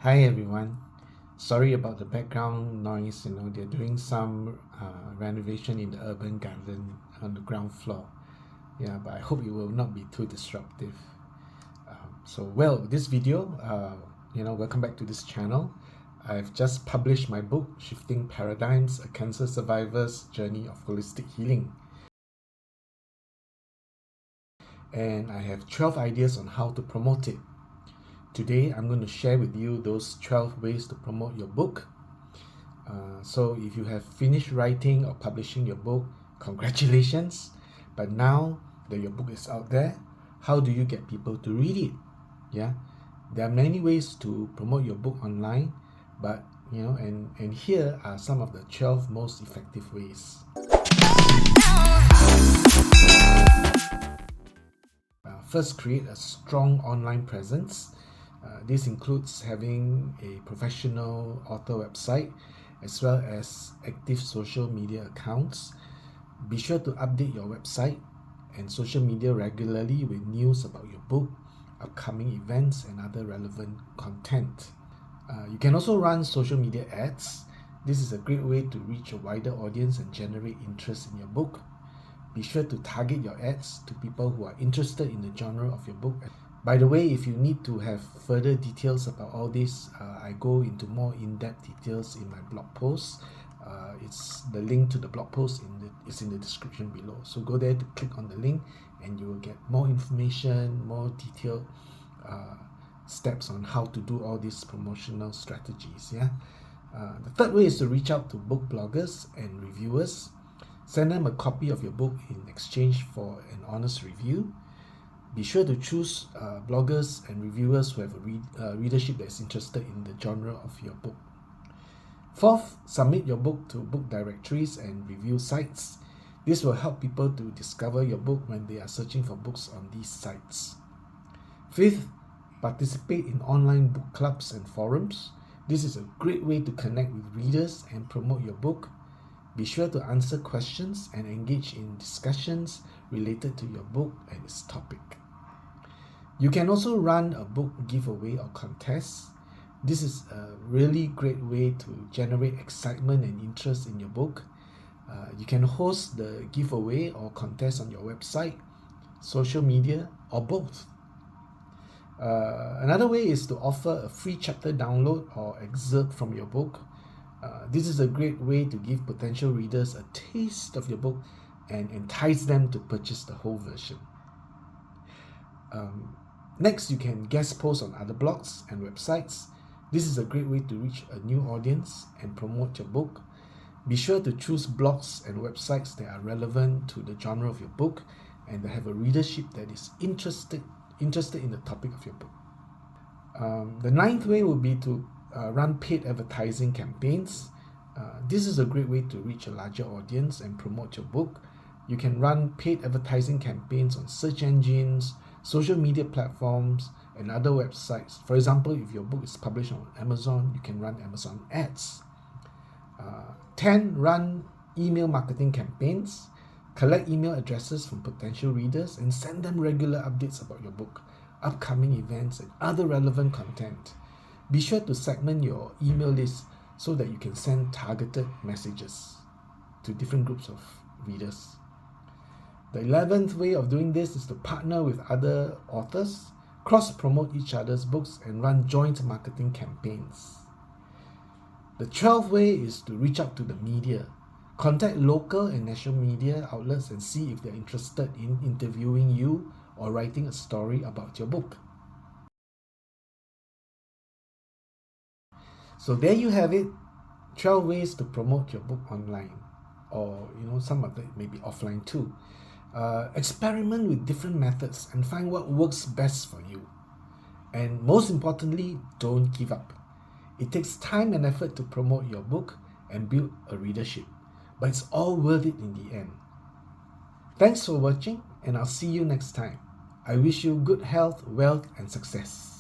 Hi everyone. Sorry about the background noise. They're doing some renovation in the urban garden on the ground floor. Yeah, but I hope it will not be too disruptive. This video, welcome back to this channel. I've just published my book, Shifting Paradigms: A Cancer Survivor's Journey of Holistic Healing. And I have 12 ideas on how to promote it. Today, I'm going to share with you those 12 ways to promote your book. So if you have finished writing or publishing your book, congratulations. But now that your book is out there, how do you get people to read it? Yeah, there are many ways to promote your book online, but and here are some of the 12 most effective ways. First, create a strong online presence. This includes having a professional author website as well as active social media accounts. Be sure to update your website and social media regularly with news about your book, upcoming events, and other relevant content. You can also run social media ads. This is a great way to reach a wider audience and generate interest in your book. Be sure to target your ads to people who are interested in the genre of your book. By the way, if you need to have further details about all this, I go into more in-depth details in my blog post. It's the link to the blog post is in the description below. So go there to click on the link and you will get more information, more detailed steps on how to do all these promotional strategies. The third way is to reach out to book bloggers and reviewers. Send them a copy of your book in exchange for an honest review. Be sure to choose bloggers and reviewers who have a readership that is interested in the genre of your book. Fourth, submit your book to book directories and review sites. This will help people to discover your book when they are searching for books on these sites. Fifth, participate in online book clubs and forums. This is a great way to connect with readers and promote your book. Be sure to answer questions and engage in discussions related to your book and its topic. You can also run a book giveaway or contest. This is a really great way to generate excitement and interest in your book. You can host the giveaway or contest on your website, social media, or both. Another way is to offer a free chapter download or excerpt from your book. This is a great way to give potential readers a taste of your book and entice them to purchase the whole version. Next, you can guest post on other blogs and websites. This is a great way to reach a new audience and promote your book. Be sure to choose blogs and websites that are relevant to the genre of your book and that have a readership that is interested in the topic of your book. The ninth way would be to run paid advertising campaigns. This is a great way to reach a larger audience and promote your book. You can run paid advertising campaigns on search engines, social media platforms, and other websites. For example, if your book is published on Amazon, you can run Amazon ads. 10. Run email marketing campaigns. Collect email addresses from potential readers and send them regular updates about your book, upcoming events, and other relevant content. Be sure to segment your email list so that you can send targeted messages to different groups of readers. The 11th way of doing this is to partner with other authors, cross-promote each other's books, and run joint marketing campaigns. The 12th way is to reach out to the media. Contact local and national media outlets and see if they're interested in interviewing you or writing a story about your book. So there you have it, 12 ways to promote your book online, or some of it maybe offline too. Experiment with different methods and find what works best for you. And most importantly, don't give up. It takes time and effort to promote your book and build a readership, but it's all worth it in the end. Thanks for watching, and I'll see you next time. I wish you good health, wealth, and success.